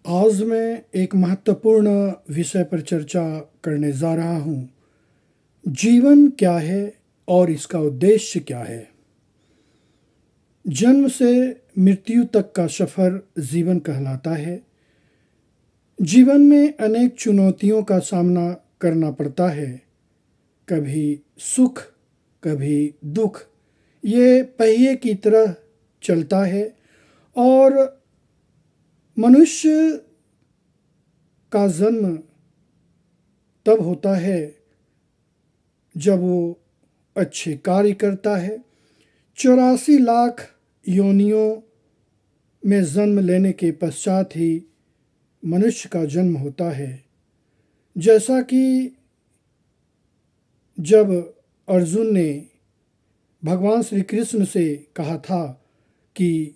आज मैं एक महत्वपूर्ण विषय पर चर्चा करने जा रहा हूँ। जीवन क्या है और इसका उद्देश्य क्या है? जन्म से मृत्यु तक का सफ़र जीवन कहलाता है। जीवन में अनेक चुनौतियों का सामना करना पड़ता है। कभी सुख, कभी दुख। ये पहिए की तरह चलता है और मनुष्य का जन्म तब होता है जब वो अच्छे कार्य करता है। 84 लाख योनियों में जन्म लेने के पश्चात ही मनुष्य का जन्म होता है। जैसा कि जब अर्जुन ने भगवान श्री कृष्ण से कहा था कि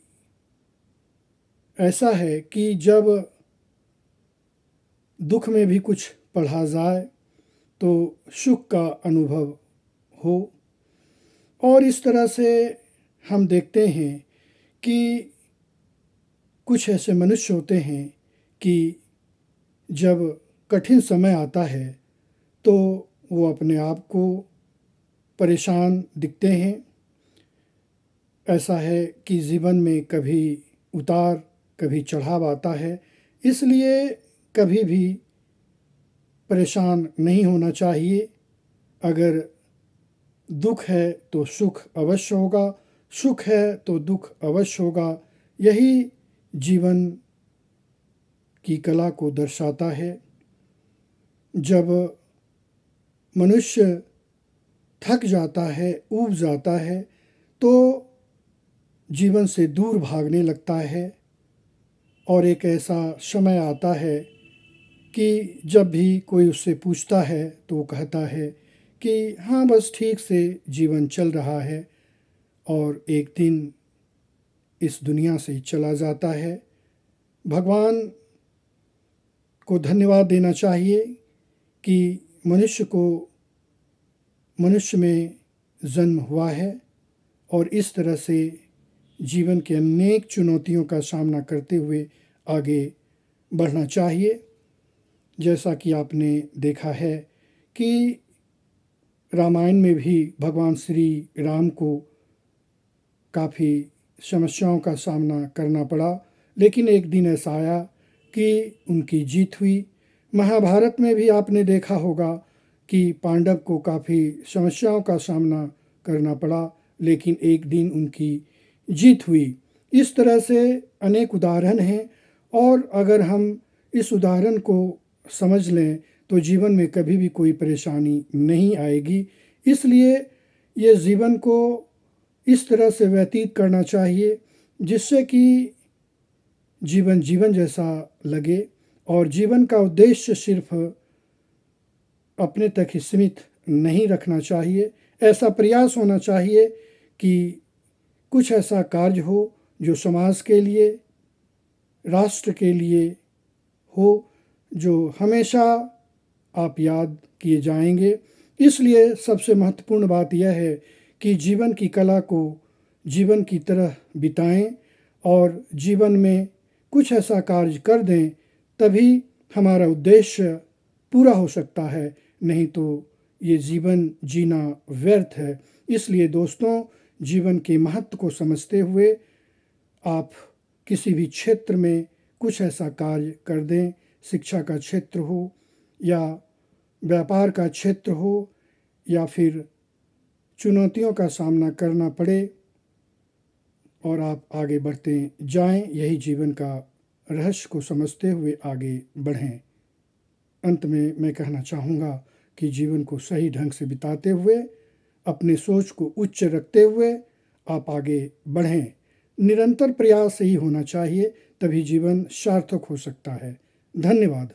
ऐसा है कि जब दुख में भी कुछ पढ़ा जाए तो सुख का अनुभव हो। और इस तरह से हम देखते हैं कि कुछ ऐसे मनुष्य होते हैं कि जब कठिन समय आता है तो वो अपने आप को परेशान दिखते हैं। ऐसा है कि जीवन में कभी उतार कभी चढ़ाव आता है, इसलिए कभी भी परेशान नहीं होना चाहिए। अगर दुख है तो सुख अवश्य होगा, सुख है तो दुख अवश्य होगा। यही जीवन की कला को दर्शाता है। जब मनुष्य थक जाता है, ऊब जाता है, तो जीवन से दूर भागने लगता है और एक ऐसा समय आता है कि जब भी कोई उससे पूछता है तो वो कहता है कि हाँ, बस ठीक से जीवन चल रहा है, और एक दिन इस दुनिया से चला जाता है। भगवान को धन्यवाद देना चाहिए कि मनुष्य में जन्म हुआ है और इस तरह से जीवन के अनेक चुनौतियों का सामना करते हुए आगे बढ़ना चाहिए। जैसा कि आपने देखा है कि रामायण में भी भगवान श्री राम को काफ़ी समस्याओं का सामना करना पड़ा, लेकिन एक दिन ऐसा आया कि उनकी जीत हुई। महाभारत में भी आपने देखा होगा कि पांडव को काफ़ी समस्याओं का सामना करना पड़ा, लेकिन एक दिन उनकी जीत हुई। इस तरह से अनेक उदाहरण हैं, और अगर हम इस उदाहरण को समझ लें तो जीवन में कभी भी कोई परेशानी नहीं आएगी। इसलिए ये जीवन को इस तरह से व्यतीत करना चाहिए जिससे कि जीवन जीवन जैसा लगे, और जीवन का उद्देश्य सिर्फ अपने तक ही सीमित नहीं रखना चाहिए। ऐसा प्रयास होना चाहिए कि कुछ ऐसा कार्य हो जो समाज के लिए, राष्ट्र के लिए हो, जो हमेशा आप याद किए जाएंगे। इसलिए सबसे महत्वपूर्ण बात यह है कि जीवन की कला को जीवन की तरह बिताएं और जीवन में कुछ ऐसा कार्य कर दें, तभी हमारा उद्देश्य पूरा हो सकता है, नहीं तो ये जीवन जीना व्यर्थ है। इसलिए दोस्तों, जीवन के महत्व को समझते हुए आप किसी भी क्षेत्र में कुछ ऐसा कार्य कर दें, शिक्षा का क्षेत्र हो या व्यापार का क्षेत्र हो या फिर चुनौतियों का सामना करना पड़े, और आप आगे बढ़ते जाएं। यही जीवन का रहस्य को समझते हुए आगे बढ़ें। अंत में मैं कहना चाहूँगा कि जीवन को सही ढंग से बिताते हुए, अपने सोच को उच्च रखते हुए आप आगे बढ़ें। निरंतर प्रयास ही होना चाहिए, तभी जीवन सार्थक हो सकता है। धन्यवाद।